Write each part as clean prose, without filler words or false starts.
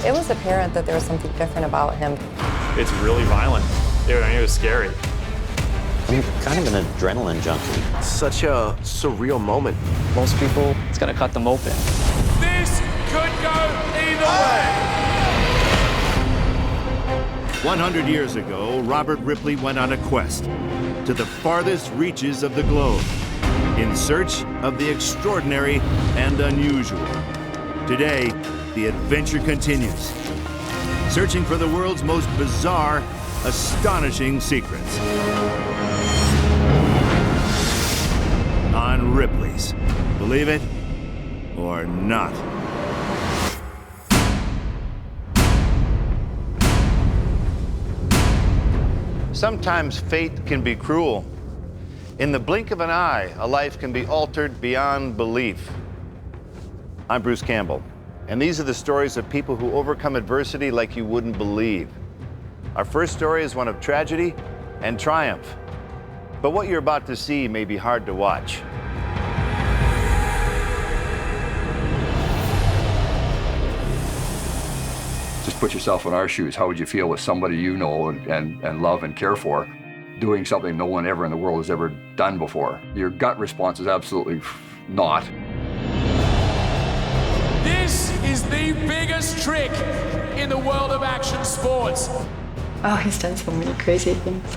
It was apparent that there was something different about him. It's really violent. It was scary. I mean, kind of an adrenaline junkie. Such a surreal moment. Most people, it's gonna cut them open. This could go either way. 100 years ago, Robert Ripley went on a quest to the farthest reaches of the globe in search of the extraordinary and unusual. Today, the adventure continues, searching for the world's most bizarre, astonishing secrets. On Ripleys. Believe it or not. Sometimes fate can be cruel. In the blink of an eye, a life can be altered beyond belief. I'm Bruce Campbell, and these are the stories of people who overcome adversity like you wouldn't believe. Our first story is one of tragedy and triumph. But what you're about to see may be hard to watch. Just put yourself in our shoes. How would you feel with somebody you know and love and care for doing something no one ever in the world has ever done before? Your gut response is absolutely not. This is the biggest trick in the world of action sports. Oh, he's done so many crazy things.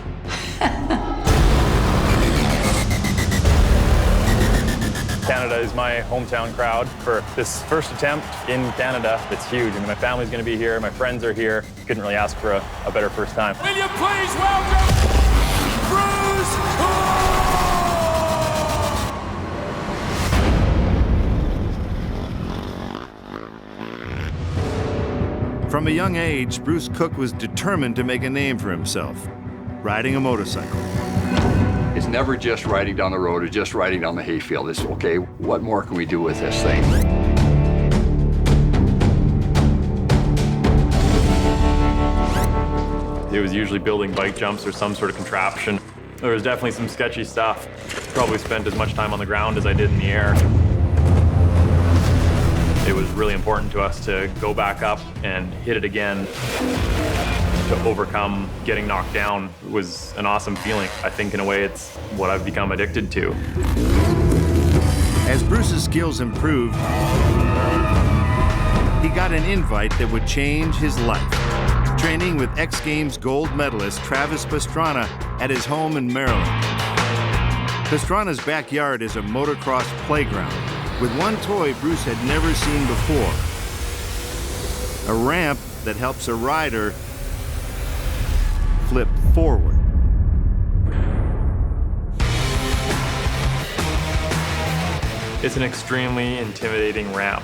Canada is my hometown crowd for this first attempt in Canada. It's huge. I mean, my family's going to be here. My friends are here. Couldn't really ask for a better first time. Will you please welcome Bruce Cook! From a young age, Bruce Cook was determined to make a name for himself, riding a motorcycle. It's never just riding down the road or just riding down the hayfield. It's, okay, what more can we do with this thing? It was usually building bike jumps or some sort of contraption. There was definitely some sketchy stuff. Probably spent as much time on the ground as I did in the air. It was really important to us to go back up and hit it again. To overcome getting knocked down was an awesome feeling. I think in a way it's what I've become addicted to. As Bruce's skills improved, he got an invite that would change his life. Training with X Games gold medalist Travis Pastrana at his home in Maryland. Pastrana's backyard is a motocross playground with one toy Bruce had never seen before. A ramp that helps a rider flip forward. It's an extremely intimidating ramp.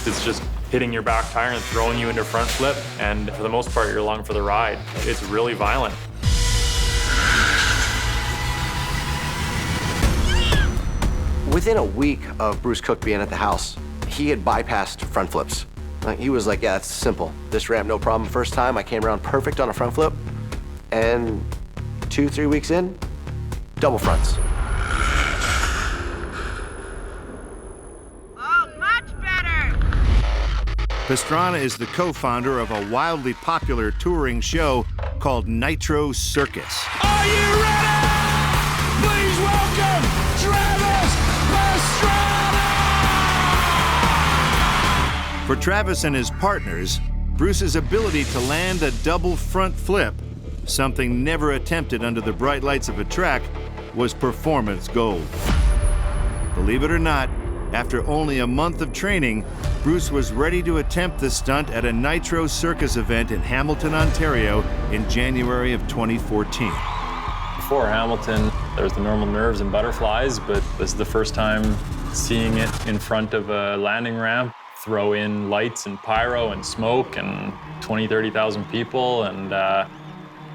It's just hitting your back tire and throwing you into front flip, and for the most part, you're along for the ride. It's really violent. Within a week of Bruce Cook being at the house, he had bypassed front flips. He was like, yeah, that's simple. This ramp, no problem. First time, I came around perfect on a front flip. And 2-3 weeks in, double fronts. Oh, much better! Pastrana is the co-founder of a wildly popular touring show called Nitro Circus. Are you ready? Please welcome Travis Pastrana! For Travis and his partners, Bruce's ability to land a double front flip, something never attempted under the bright lights of a track, was performance gold. Believe it or not, after only a month of training, Bruce was ready to attempt the stunt at a Nitro Circus event in Hamilton, Ontario in January of 2014. Before Hamilton, there was the normal nerves and butterflies, but this is the first time seeing it in front of a landing ramp. Throw in lights and pyro and smoke and 20, 30,000 people, and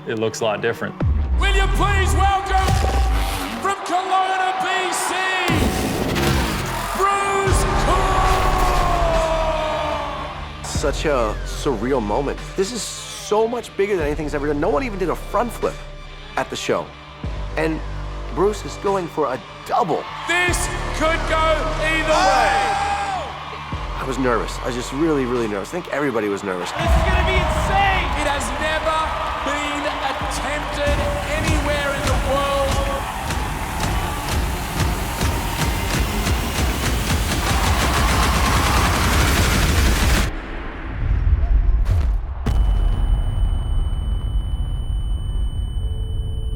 it looks a lot different. Will you please welcome from Kelowna, BC, Bruce Cook! Such a surreal moment. This is so much bigger than anything's ever done. No one even did a front flip at the show. And Bruce is going for a double. This could go either way. I was nervous. I was just really, really nervous. I think everybody was nervous. This is gonna be insane. It has never been attempted anywhere in the world.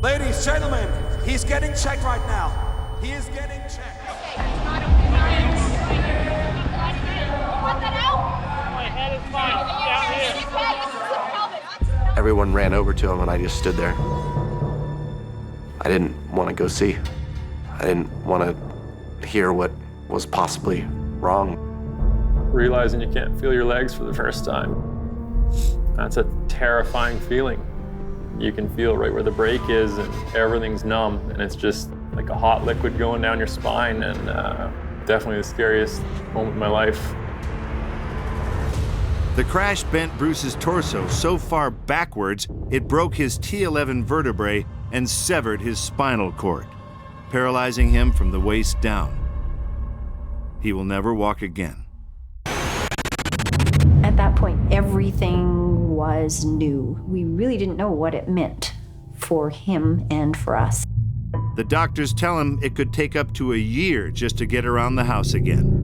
Ladies, gentlemen, he's getting checked right now. He is getting checked. Everyone ran over to him and I just stood there. I didn't want to go see. I didn't want to hear what was possibly wrong. Realizing you can't feel your legs for the first time. That's a terrifying feeling. You can feel right where the brake is and everything's numb and it's just like a hot liquid going down your spine, and definitely the scariest moment of my life. The crash bent Bruce's torso so far backwards, it broke his T11 vertebrae and severed his spinal cord, paralyzing him from the waist down. He will never walk again. At that point, everything was new. We really didn't know what it meant for him and for us. The doctors tell him it could take up to a year just to get around the house again.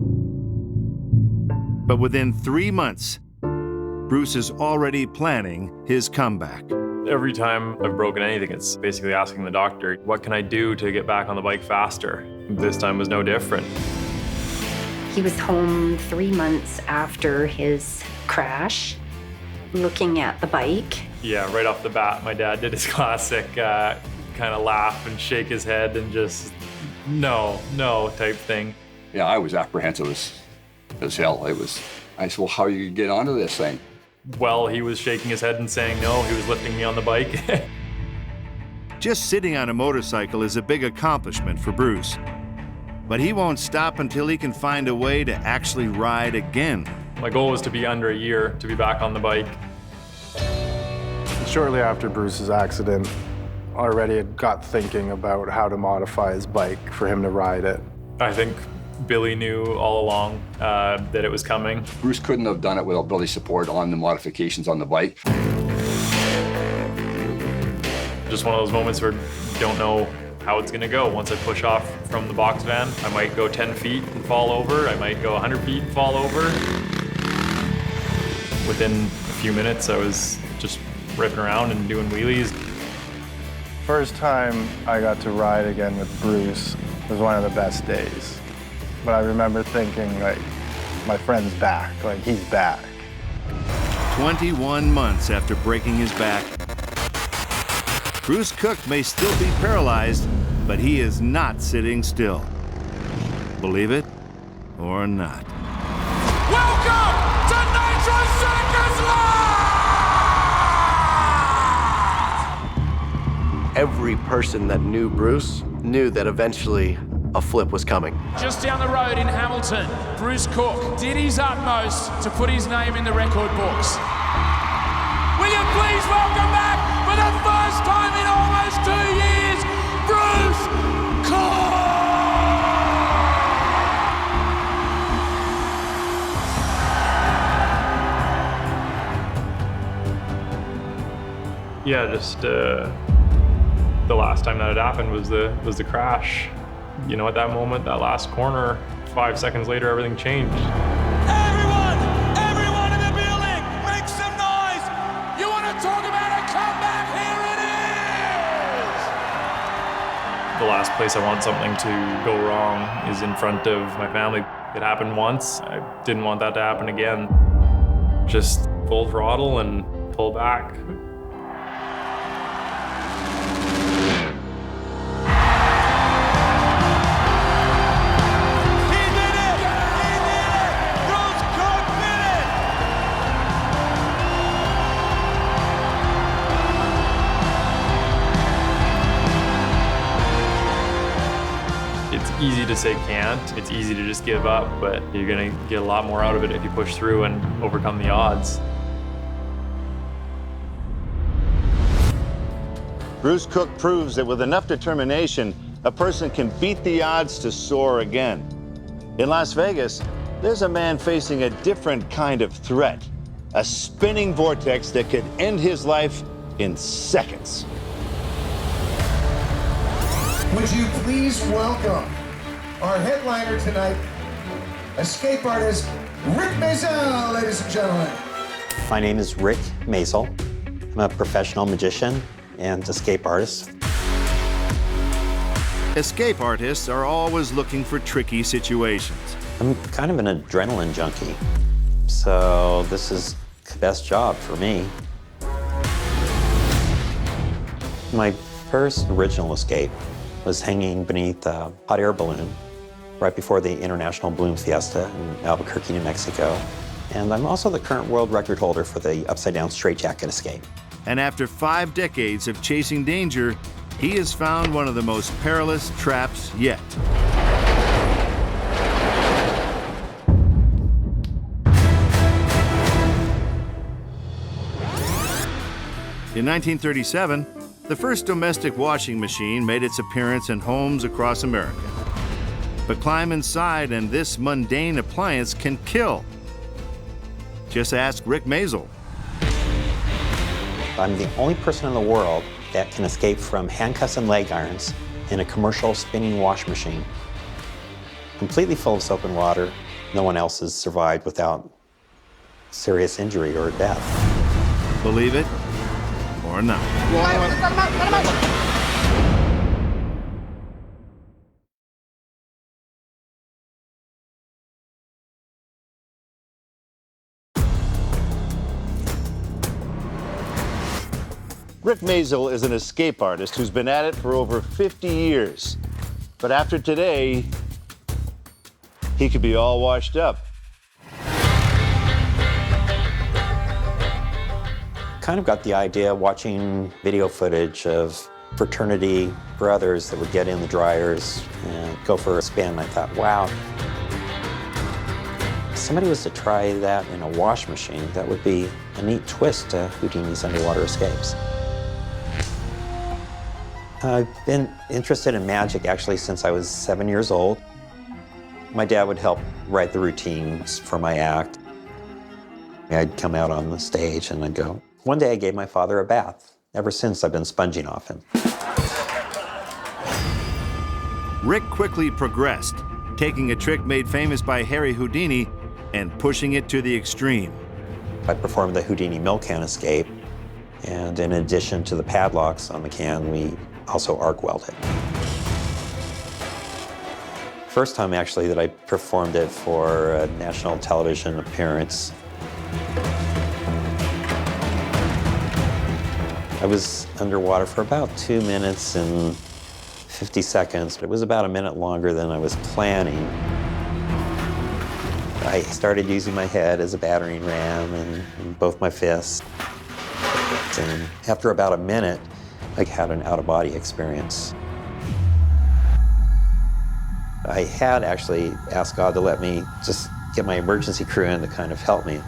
But within 3 months, Bruce is already planning his comeback. Every time I've broken anything, it's basically asking the doctor, what can I do to get back on the bike faster? This time was no different. He was home 3 months after his crash, looking at the bike. Yeah, right off the bat, my dad did his classic kind of laugh and shake his head and just no type thing. Yeah, I was apprehensive as hell. I said, well, how are you gonna get onto this thing? Well, he was shaking his head and saying no. He was lifting me on the bike. Just sitting on a motorcycle is a big accomplishment for Bruce. But he won't stop until he can find a way to actually ride again. My goal was to be under a year to be back on the bike. Shortly after Bruce's accident, already had got thinking about how to modify his bike for him to ride it. I think Billy knew all along that it was coming. Bruce couldn't have done it without Billy's support on the modifications on the bike. Just one of those moments where you don't know how it's gonna go. Once I push off from the box van, I might go 10 feet and fall over. I might go 100 feet and fall over. Within a few minutes, I was just ripping around and doing wheelies. First time I got to ride again with Bruce was one of the best days. But I remember thinking, like, my friend's back, like, he's back. 21 months after breaking his back, Bruce Cook may still be paralyzed, but he is not sitting still. Believe it or not. Welcome to Nitro Circus Live! Every person that knew Bruce knew that eventually a flip was coming. Just down the road in Hamilton, Bruce Cook did his utmost to put his name in the record books. Will you please welcome back, for the first time in almost 2 years, Bruce Cook! Yeah, just the last time that had happened was the crash. You know, at that moment, that last corner, 5 seconds later, everything changed. Everyone in the building, make some noise! You want to talk about a comeback? Here it is! The last place I want something to go wrong is in front of my family. It happened once. I didn't want that to happen again. Just full throttle and pull back. Easy to say can't, it's easy to just give up, but you're gonna get a lot more out of it if you push through and overcome the odds. Bruce Cook proves that with enough determination, a person can beat the odds to soar again. In Las Vegas, there's a man facing a different kind of threat, a spinning vortex that could end his life in seconds. Would you please welcome our headliner tonight, escape artist Rick Mazel, ladies and gentlemen. My name is Rick Mazel. I'm a professional magician and escape artist. Escape artists are always looking for tricky situations. I'm kind of an adrenaline junkie, so this is the best job for me. My first original escape was hanging beneath a hot air balloon right before the International Balloon Fiesta in Albuquerque, New Mexico. And I'm also the current world record holder for the upside-down straitjacket escape. And after 5 decades of chasing danger, he has found one of the most perilous traps yet. In 1937, the first domestic washing machine made its appearance in homes across America. But climb inside and this mundane appliance can kill. Just ask Rick Mazel. I'm the only person in the world that can escape from handcuffs and leg irons in a commercial spinning wash machine. Completely full of soap and water. No one else has survived without serious injury or death. Believe it or not. Rick Mazel is an escape artist who's been at it for over 50 years. But after today, he could be all washed up. Kind of got the idea watching video footage of fraternity brothers that would get in the dryers and go for a spin. I thought, wow, if somebody was to try that in a wash machine, that would be a neat twist to Houdini's underwater escapes. I've been interested in magic actually since I was 7 years old. My dad would help write the routines for my act. I'd come out on the stage and I'd go. One day I gave my father a bath. Ever since, I've been sponging off him. Rick quickly progressed, taking a trick made famous by Harry Houdini and pushing it to the extreme. I performed the Houdini milk can escape, and in addition to the padlocks on the can, we also arc weld it. First time actually that I performed it for a national television appearance. I was underwater for about 2 minutes and 50 seconds. It was about a minute longer than I was planning. I started using my head as a battering ram and both my fists. And after about a minute, I had an out-of-body experience. I had actually asked God to let me just get my emergency crew in to kind of help me.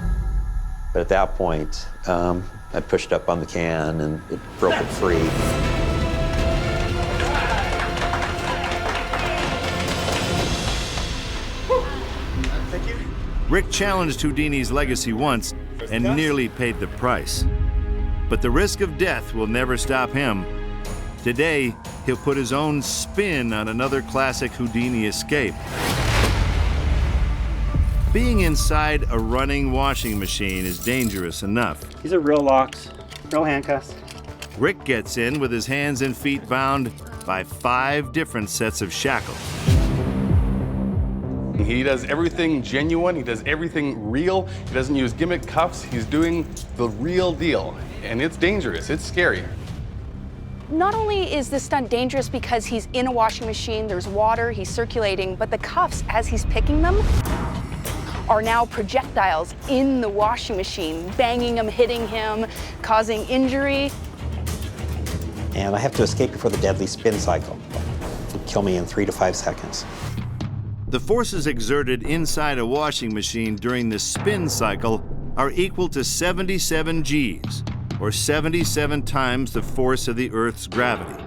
But at that point, I pushed up on the can and it broke it free. Rick challenged Houdini's legacy once and nearly paid the price. But the risk of death will never stop him. Today, he'll put his own spin on another classic Houdini escape. Being inside a running washing machine is dangerous enough. These are real locks, real handcuffs. Rick gets in with his hands and feet bound by 5 different sets of shackles. He does everything genuine, he does everything real, he doesn't use gimmick cuffs, he's doing the real deal. And it's dangerous, it's scary. Not only is this stunt dangerous because he's in a washing machine, there's water, he's circulating, but the cuffs, as he's picking them, are now projectiles in the washing machine, banging him, hitting him, causing injury. And I have to escape before the deadly spin cycle. It'll kill me in 3 to 5 seconds. The forces exerted inside a washing machine during the spin cycle are equal to 77 Gs, or 77 times the force of the Earth's gravity.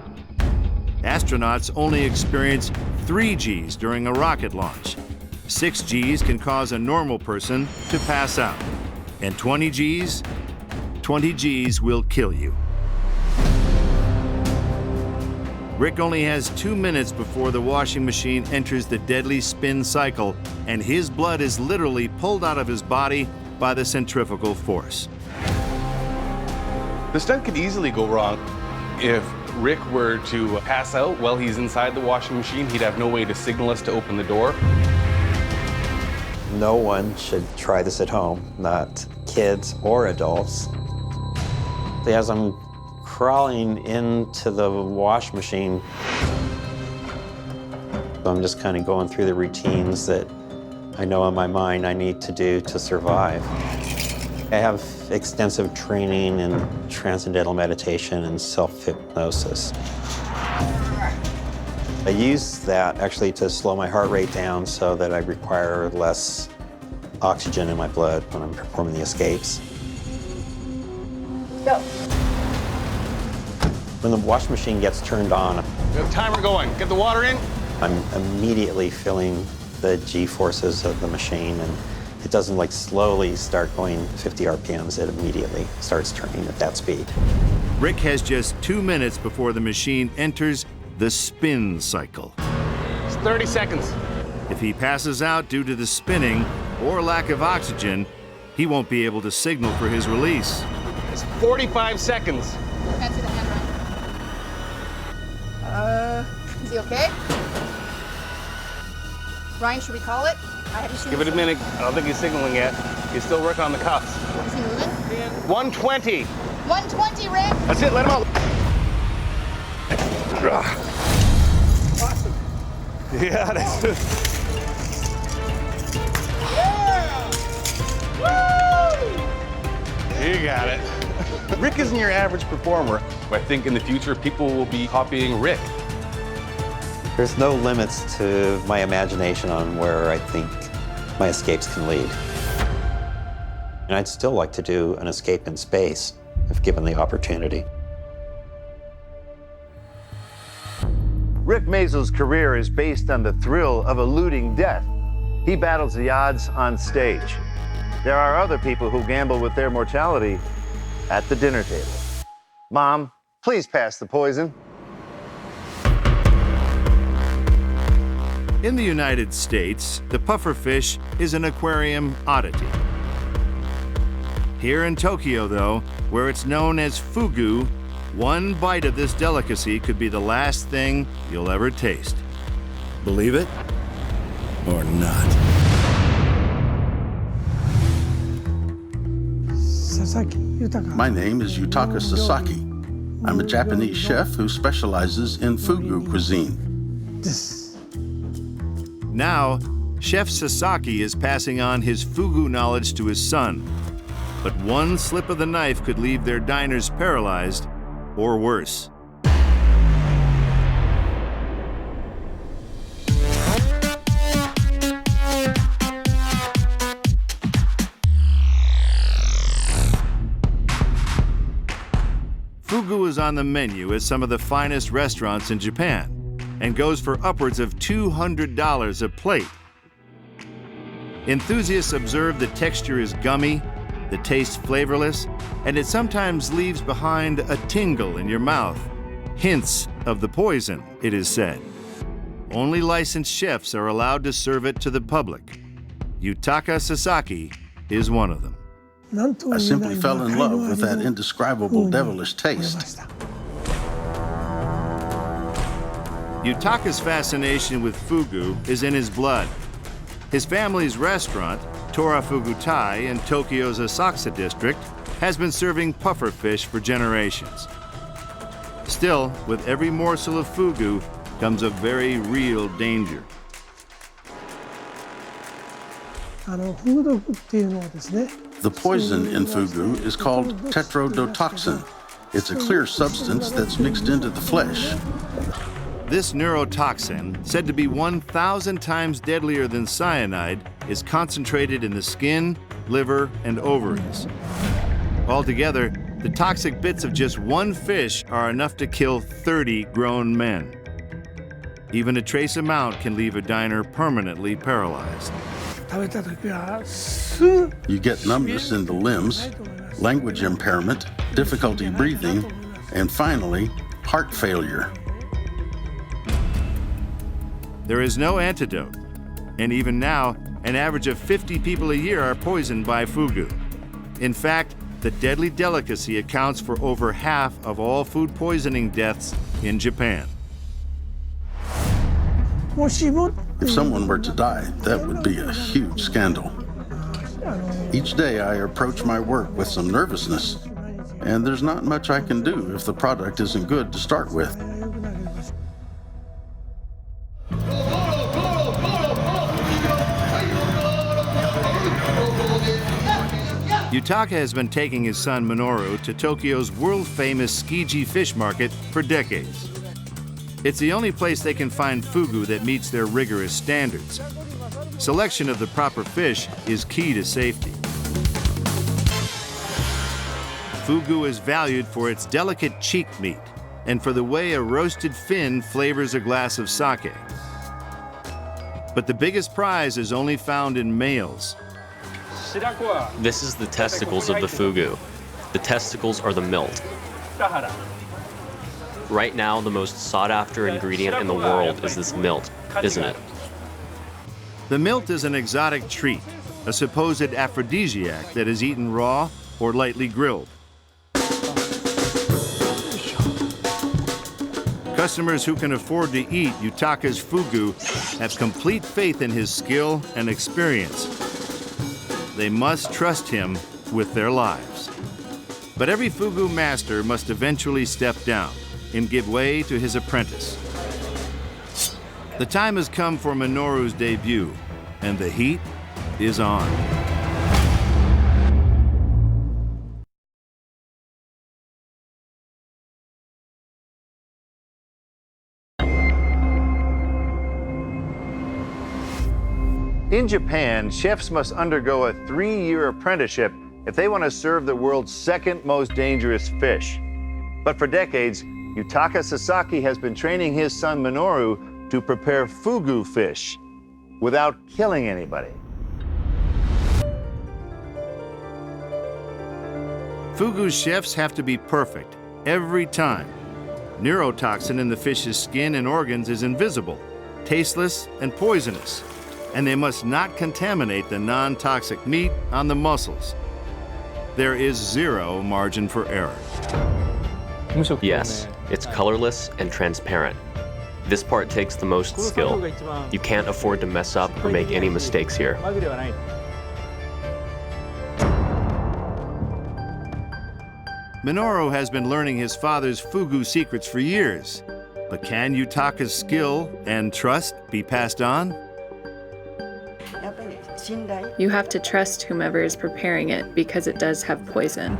astronauts only experience 3 Gs during a rocket launch. 6 Gs can cause a normal person to pass out. And 20 Gs will kill you. Rick only has 2 minutes before the washing machine enters the deadly spin cycle, and his blood is literally pulled out of his body by the centrifugal force. The stunt could easily go wrong. If Rick were to pass out while he's inside the washing machine, he'd have no way to signal us to open the door. No one should try this at home, not kids or adults. As I'm crawling into the wash machine, I'm just kind of going through the routines that I know in my mind I need to do to survive. I have extensive training in transcendental meditation and self-hypnosis. I use that actually to slow my heart rate down so that I require less oxygen in my blood when I'm performing the escapes. Go. When the wash machine gets turned on, We have a timer going. Get the water in. I'm immediately feeling the G-forces of the machine, and it doesn't like slowly start going 50 RPMs, it immediately starts turning at that speed. Rick has just 2 minutes before the machine enters the spin cycle. It's 30 seconds. If he passes out due to the spinning or lack of oxygen, he won't be able to signal for his release. It's 45 seconds. Can't see the hand, Ryan. Is he okay? Ryan, should we call it? I have you seen Give it a minute. I don't think he's signaling yet. He's still working on the cuffs. Is he moving? 120. 120, Rick. That's it. Let him out. Awesome. Yeah, that's it. You got it. Rick isn't your average performer. I think in the future, people will be copying Rick. There's no limits to my imagination on where I think my escapes can lead. And I'd still like to do an escape in space if given the opportunity. Rick Mazel's career is based on the thrill of eluding death. He battles the odds on stage. There are other people who gamble with their mortality at the dinner table. Mom, please pass the poison. In the United States, the pufferfish is an aquarium oddity. Here in Tokyo, though, where it's known as fugu, one bite of this delicacy could be the last thing you'll ever taste. Believe it or not. My name is Yutaka Sasaki. I'm a Japanese chef who specializes in fugu cuisine. Now, Chef Sasaki is passing on his fugu knowledge to his son. But one slip of the knife could leave their diners paralyzed or worse. Fugu is on the menu at some of the finest restaurants in Japan and goes for upwards of $200 a plate. Enthusiasts observe the texture is gummy, the taste flavorless, and it sometimes leaves behind a tingle in your mouth. Hints of the poison, it is said. Only licensed chefs are allowed to serve it to the public. Yutaka Sasaki is one of them. I simply fell in love with that indescribable devilish taste. Yutaka's fascination with fugu is in his blood. His family's restaurant, Tora Fugutai in Tokyo's Asakusa district, has been serving pufferfish for generations. Still, with every morsel of fugu comes a very real danger. The poison in fugu is called tetrodotoxin. It's a clear substance that's mixed into the flesh. This neurotoxin, said to be 1,000 times deadlier than cyanide, is concentrated in the skin, liver, and ovaries. Altogether, the toxic bits of just one fish are enough to kill 30 grown men. Even a trace amount can leave a diner permanently paralyzed. You get numbness in the limbs, language impairment, difficulty breathing, and finally, heart failure. There is no antidote, and even now, an average of 50 people a year are poisoned by fugu. In fact, the deadly delicacy accounts for over half of all food poisoning deaths in Japan. If someone were to die, that would be a huge scandal. Each day I approach my work with some nervousness, and there's not much I can do if the product isn't good to start with. Yutaka has been taking his son Minoru to Tokyo's world-famous Tsukiji fish market for decades. It's the only place they can find fugu that meets their rigorous standards. Selection of the proper fish is key to safety. Fugu is valued for its delicate cheek meat and for the way a roasted fin flavors a glass of sake. But the biggest prize is only found in males. This is the testicles of the fugu. The testicles are the milt. Right now, the most sought-after ingredient in the world is this milt, isn't it? The milt is an exotic treat, a supposed aphrodisiac that is eaten raw or lightly grilled. Customers who can afford to eat Yutaka's fugu have complete faith in his skill and experience. They must trust him with their lives. But every fugu master must eventually step down and give way to his apprentice. The time has come for Minoru's debut, and the heat is on. In Japan, chefs must undergo a 3-year apprenticeship if they want to serve the world's second most dangerous fish. But for decades, Yutaka Sasaki has been training his son Minoru to prepare fugu fish without killing anybody. Fugu chefs have to be perfect every time. Neurotoxin in the fish's skin and organs is invisible, tasteless, and poisonous, and they must not contaminate the non-toxic meat on the muscles. There is zero margin for error. Yes, it's colorless and transparent. This part takes the most skill. You can't afford to mess up or make any mistakes here. Minoru has been learning his father's fugu secrets for years. But can Yutaka's skill and trust be passed on? You have to trust whomever is preparing it because it does have poison.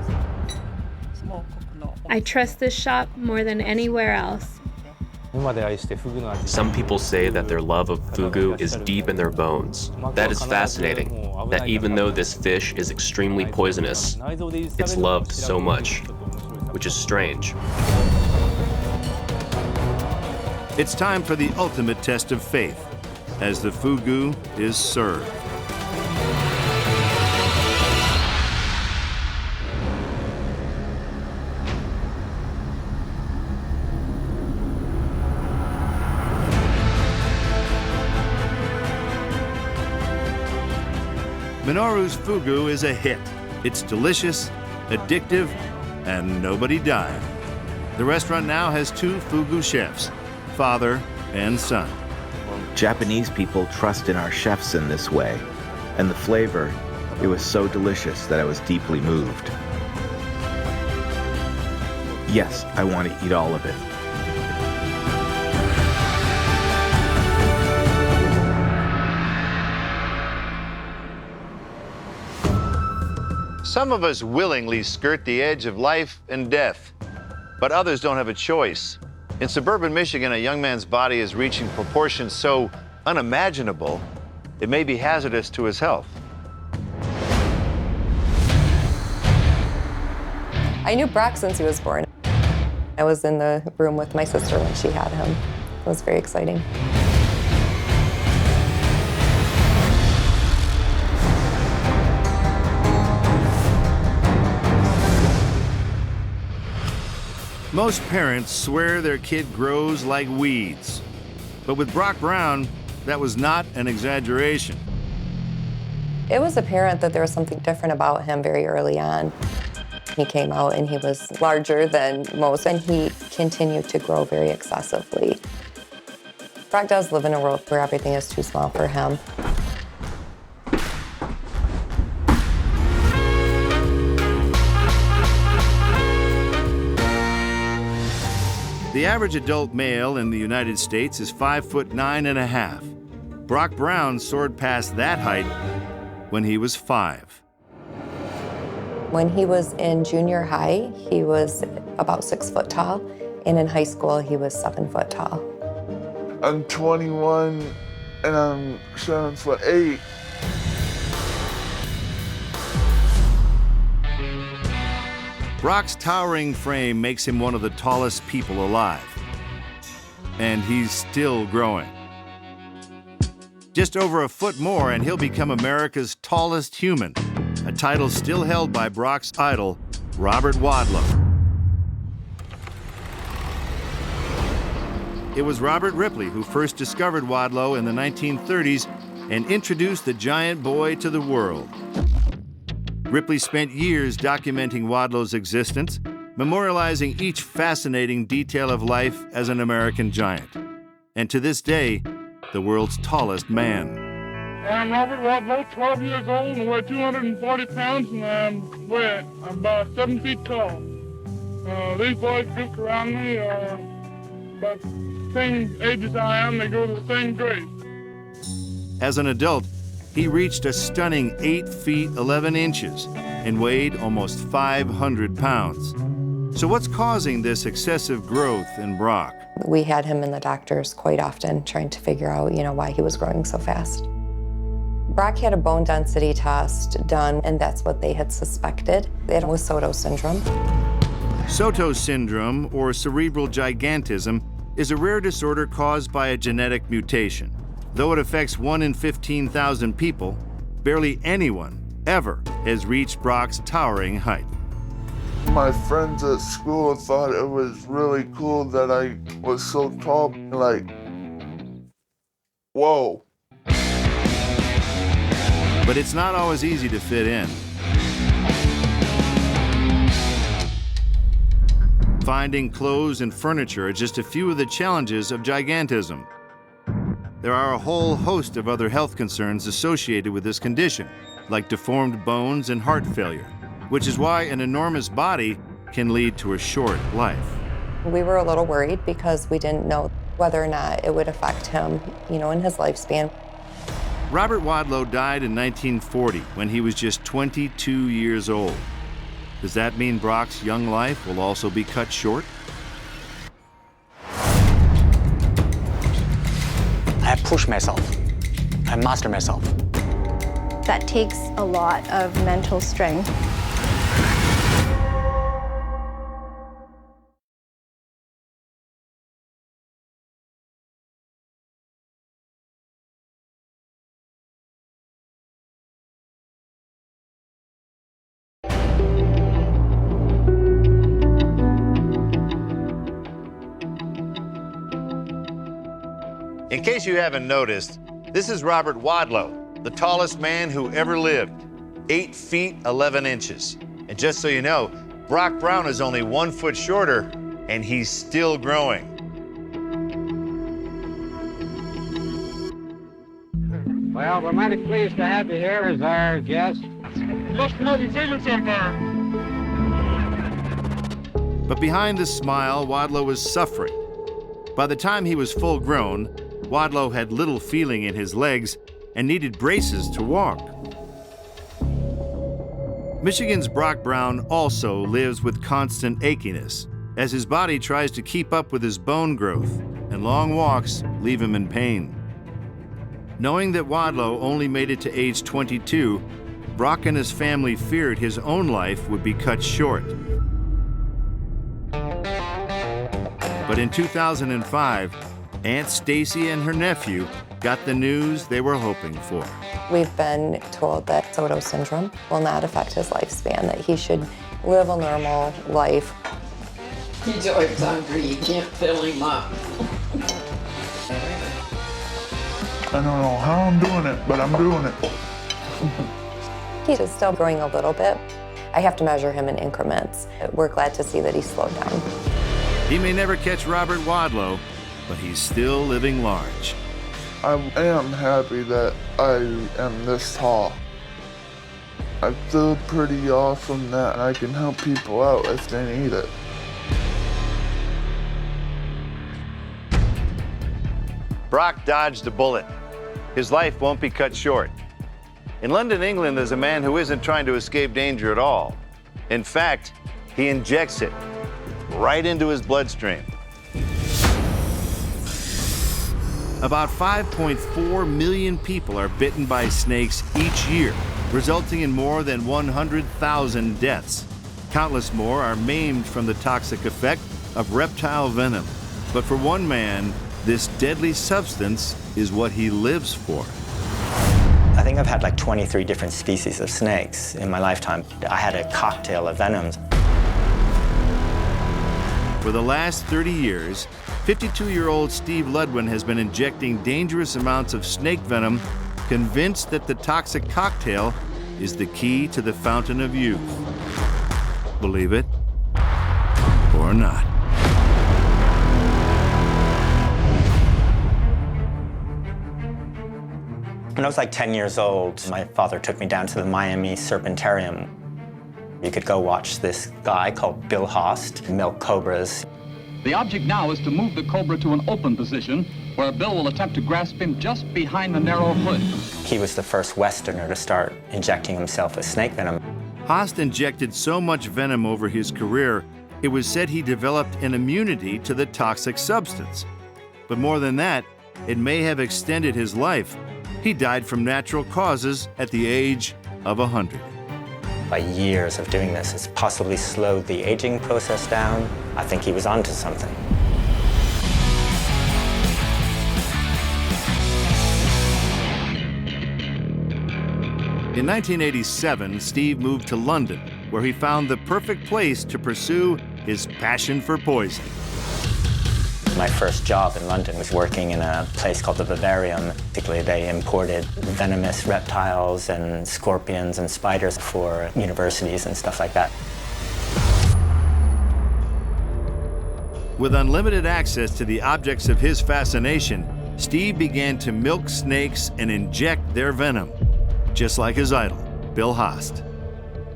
I trust this shop more than anywhere else. Some people say that their love of fugu is deep in their bones. That is fascinating, that even though this fish is extremely poisonous, it's loved so much, which is strange. It's time for the ultimate test of faith, as the fugu is served. Minoru's fugu is a hit. It's delicious, addictive, and nobody died. The restaurant now has 2 fugu chefs, father and son. Japanese people trust in our chefs in this way, and the flavor, it was so delicious that I was deeply moved. Yes, I want to eat all of it. Some of us willingly skirt the edge of life and death, but others don't have a choice. In suburban Michigan, a young man's body is reaching proportions so unimaginable, it may be hazardous to his health. I knew Brock since he was born. I was in the room with my sister when she had him. was very exciting. Most parents swear their kid grows like weeds. But with Brock Brown, that was not an exaggeration. It was apparent that there was something different about him very early on. He came out and he was larger than most, and he continued to grow very excessively. Brock does live in a world where everything is too small for him. The average adult male in the United States is 5'9½". Brock Brown soared past that height when he was 5. When he was in junior high, he was about 6 foot tall, and in high school, he was 7 foot tall. I'm 21 and I'm 7'8". Brock's towering frame makes him one of the tallest people alive. And he's still growing. Just over a foot more and he'll become America's tallest human, a title still held by Brock's idol, Robert Wadlow. It was Robert Ripley who first discovered Wadlow in the 1930s and introduced the giant boy to the world. Ripley spent years documenting Wadlow's existence, memorializing each fascinating detail of life as an American giant. And to this day, the world's tallest man. I'm Robert Wadlow, 12 years old, and weigh 240 pounds, and I'm about 7 feet tall. These boys grouped around me are about the same age as I am. They go to the same grade. As an adult, he reached a stunning 8 feet 11 inches and weighed almost 500 pounds. So what's causing this excessive growth in Brock? We had him in the doctors quite often trying to figure out, why he was growing so fast. Brock had a bone density test done, and that's what they had suspected. It was Soto syndrome. Soto syndrome, or cerebral gigantism, is a rare disorder caused by a genetic mutation. Though it affects 1 in 15,000 people, barely anyone ever has reached Brock's towering height. My friends at school thought it was really cool that I was so tall, like, whoa. But it's not always easy to fit in. Finding clothes and furniture are just a few of the challenges of gigantism. There are a whole host of other health concerns associated with this condition, like deformed bones and heart failure, which is why an enormous body can lead to a short life. We were a little worried because we didn't know whether or not it would affect him, in his lifespan. Robert Wadlow died in 1940 when he was just 22 years old. Does that mean Brock's young life will also be cut short? I push myself. I master myself. That takes a lot of mental strength. In case you haven't noticed, this is Robert Wadlow, the tallest man who ever lived, 8 feet 11 inches. And just so you know, Brock Brown is only 1 foot shorter, and he's still growing. Well, we're mighty pleased to have you here as our guest. Must have your favorite somewhere. But behind the smile, Wadlow was suffering. By the time he was full grown, Wadlow had little feeling in his legs and needed braces to walk. Michigan's Brock Brown also lives with constant achiness as his body tries to keep up with his bone growth, and long walks leave him in pain. Knowing that Wadlow only made it to age 22, Brock and his family feared his own life would be cut short. But in 2005, Aunt Stacy and her nephew got the news they were hoping for. We've been told that Soto syndrome will not affect his lifespan, that he should live a normal life. He's always hungry, you can't fill him up. I don't know how I'm doing it, but I'm doing it. He is still growing a little bit. I have to measure him in increments. We're glad to see that he's slowed down. He may never catch Robert Wadlow, but he's still living large. I am happy that I am this tall. I feel pretty awesome that I can help people out if they need it. Brock dodged a bullet. His life won't be cut short. In London, England, there's a man who isn't trying to escape danger at all. In fact, he injects it right into his bloodstream. About 5.4 million people are bitten by snakes each year, resulting in more than 100,000 deaths. Countless more are maimed from the toxic effect of reptile venom. But for one man, this deadly substance is what he lives for. I think I've had like 23 different species of snakes in my lifetime. I had a cocktail of venoms. For the last 30 years, 52-year-old Steve Ludwin has been injecting dangerous amounts of snake venom, convinced that the toxic cocktail is the key to the fountain of youth. Believe it or not. When I was like 10 years old, my father took me down to the Miami Serpentarium. You could go watch this guy called Bill Haast milk cobras. The object now is to move the cobra to an open position where Bill will attempt to grasp him just behind the narrow hood. He was the first Westerner to start injecting himself with snake venom. Haast injected so much venom over his career, it was said he developed an immunity to the toxic substance. But more than that, it may have extended his life. He died from natural causes at the age of 100. By years of doing this, it's possibly slowed the aging process down. I think he was onto something. In 1987, Steve moved to London, where he found the perfect place to pursue his passion for poison. My first job in London was working in a place called the Vivarium. Particularly, they imported venomous reptiles and scorpions and spiders for universities and stuff like that. With unlimited access to the objects of his fascination, Steve began to milk snakes and inject their venom, just like his idol, Bill Haast.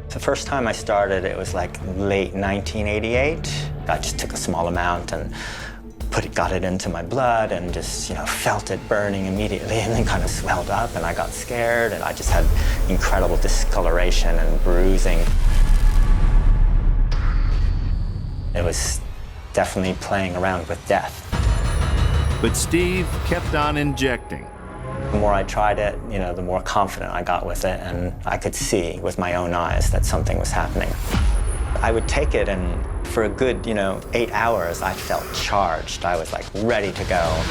The first time I started, it was like late 1988. I just took a small amount and got it into my blood and just, felt it burning immediately and then kind of swelled up and I got scared and I just had incredible discoloration and bruising. It was definitely playing around with death. But Steve kept on injecting. The more I tried it, the more confident I got with it, and I could see with my own eyes that something was happening. I would take it, and for a good, 8 hours, I felt charged. I was like ready to go.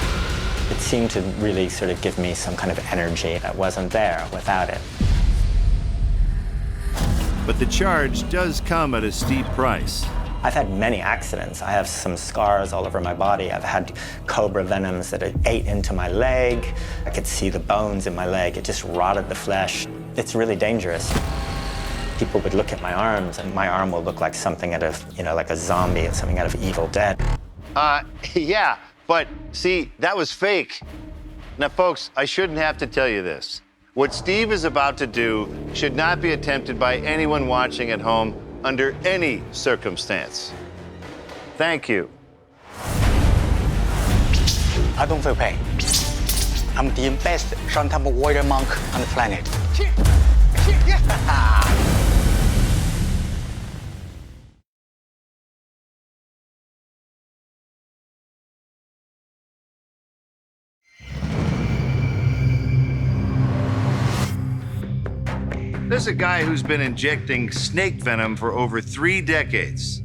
It seemed to really sort of give me some kind of energy that wasn't there without it. But the charge does come at a steep price. I've had many accidents. I have some scars all over my body. I've had cobra venoms that ate into my leg. I could see the bones in my leg. It just rotted the flesh. It's really dangerous. People would look at my arms, and my arm will look like something out of, like a zombie or something out of Evil Dead. Yeah, but see, that was fake. Now, folks, I shouldn't have to tell you this. What Steve is about to do should not be attempted by anyone watching at home under any circumstance. Thank you. I don't feel pain. I'm the best short-term warrior monk on the planet. There's a guy who's been injecting snake venom for over 3 decades.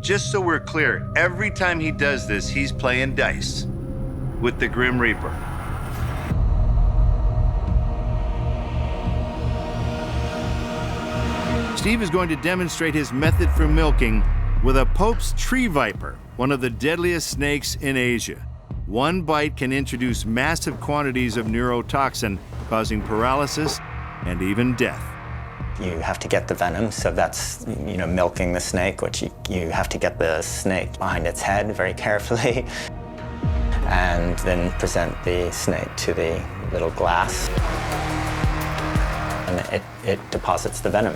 Just so we're clear, every time he does this, he's playing dice. with the Grim Reaper. Steve is going to demonstrate his method for milking with a Pope's tree viper, one of the deadliest snakes in Asia. One bite can introduce massive quantities of neurotoxin, causing paralysis and even death. You have to get the venom, so that's, milking the snake, which you have to get the snake behind its head very carefully, and then present the snake to the little glass, and it deposits the venom.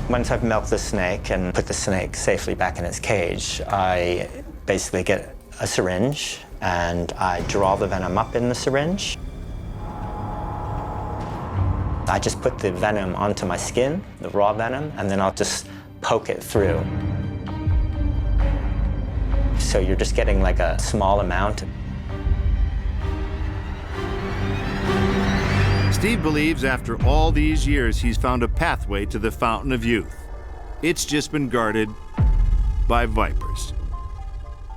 Once I've milked the snake and put the snake safely back in its cage, I basically get a syringe and I draw the venom up in the syringe. I just put the venom onto my skin, the raw venom, and then I'll just poke it through. So you're just getting like a small amount. Steve believes after all these years, he's found a pathway to the fountain of youth. It's just been guarded by vipers.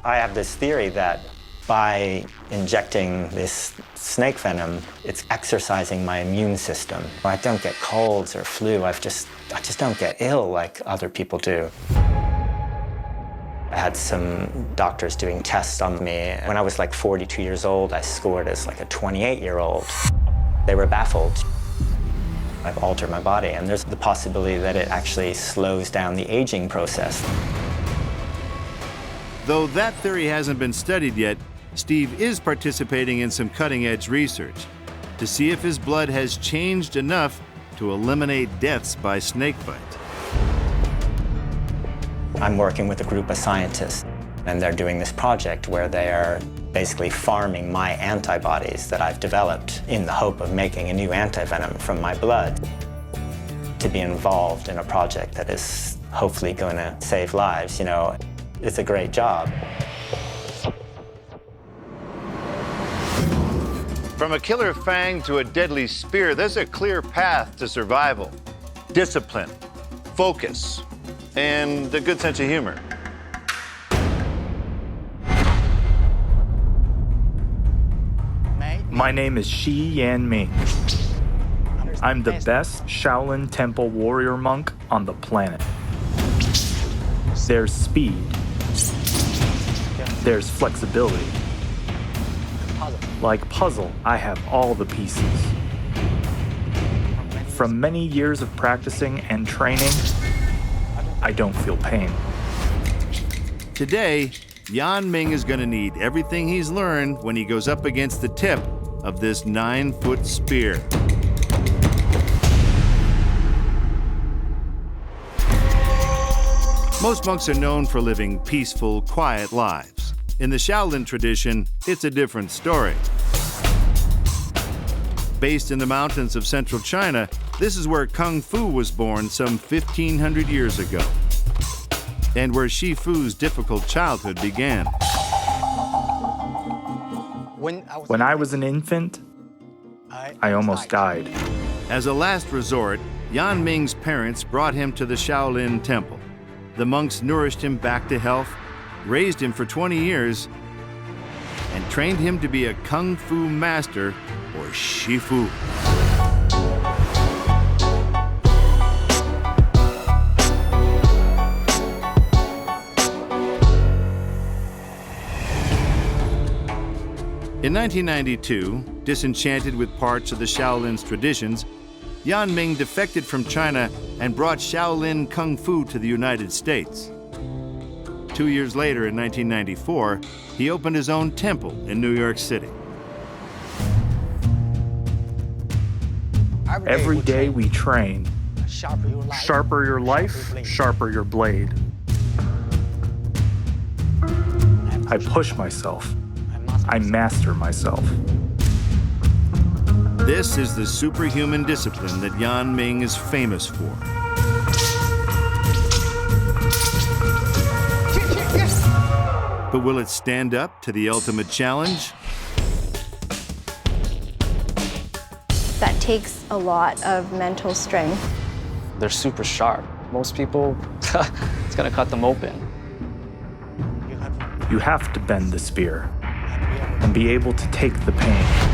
I have this theory that by injecting this snake venom, it's exercising my immune system. I don't get colds or flu. I just don't get ill like other people do. I had some doctors doing tests on me. When I was like 42 years old, I scored as like a 28-year-old. They were baffled. I've altered my body, and there's the possibility that it actually slows down the aging process. Though that theory hasn't been studied yet, Steve is participating in some cutting-edge research to see if his blood has changed enough to eliminate deaths by snakebite. I'm working with a group of scientists, and they're doing this project where they are basically farming my antibodies that I've developed in the hope of making a new antivenom from my blood to be involved in a project that is hopefully going to save lives. It's a great job. From a killer fang to a deadly spear, there's a clear path to survival. Discipline, focus, and a good sense of humor. My name is Shi Yan Ming. I'm the best Shaolin Temple warrior monk on the planet. There's speed. There's flexibility. Like puzzle, I have all the pieces. From many years of practicing and training, I don't feel pain. Today, Yan Ming is going to need everything he's learned when he goes up against the tip of this 9-foot spear. Most monks are known for living peaceful, quiet lives. In the Shaolin tradition, it's a different story. Based in the mountains of central China, this is where Kung Fu was born some 1,500 years ago, and where Shifu's difficult childhood began. When I was an infant, I almost died. As a last resort, Yan Ming's parents brought him to the Shaolin Temple. The monks nourished him back to health, raised him for 20 years, and trained him to be a Kung Fu master, or Shifu. In 1992, disenchanted with parts of the Shaolin's traditions, Yan Ming defected from China and brought Shaolin Kung Fu to the United States. 2 years later, in 1994, he opened his own temple in New York City. Every day we train. Sharper your life, sharper your blade. I push myself. I master myself. This is the superhuman discipline that Yan Ming is famous for. But will it stand up to the ultimate challenge? That takes a lot of mental strength. They're super sharp. Most people, it's gonna cut them open. You have to bend the spear and be able to take the pain.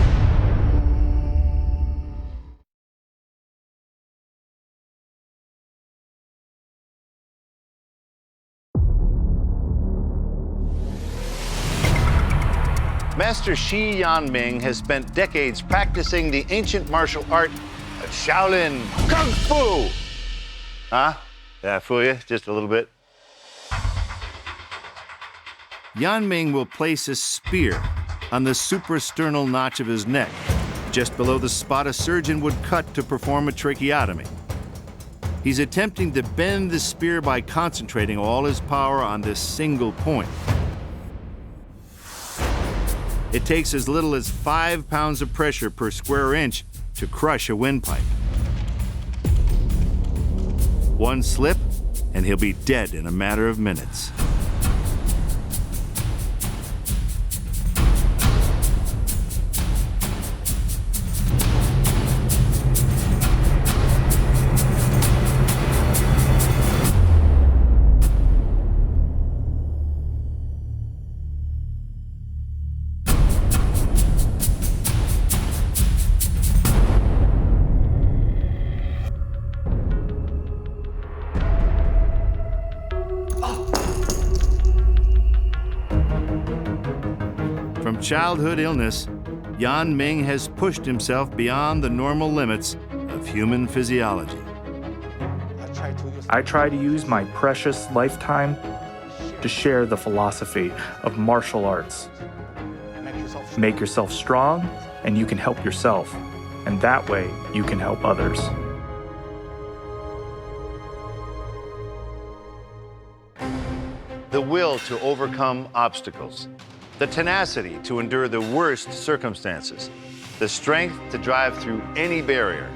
Master Shi Yanming has spent decades practicing the ancient martial art of Shaolin Kung Fu. Huh? Did I fool you? Just a little bit? Yanming will place a spear on the suprasternal notch of his neck, just below the spot a surgeon would cut to perform a tracheotomy. He's attempting to bend the spear by concentrating all his power on this single point. It takes as little as 5 pounds of pressure per square inch to crush a windpipe. One slip, and he'll be dead in a matter of minutes. From childhood illness, Yanming has pushed himself beyond the normal limits of human physiology. I try to use my precious lifetime to share the philosophy of martial arts. Make yourself strong, and you can help yourself. And that way, you can help others. The will to overcome obstacles, the tenacity to endure the worst circumstances, the strength to drive through any barrier.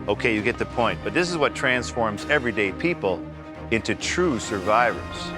Okay, you get the point, but this is what transforms everyday people into true survivors.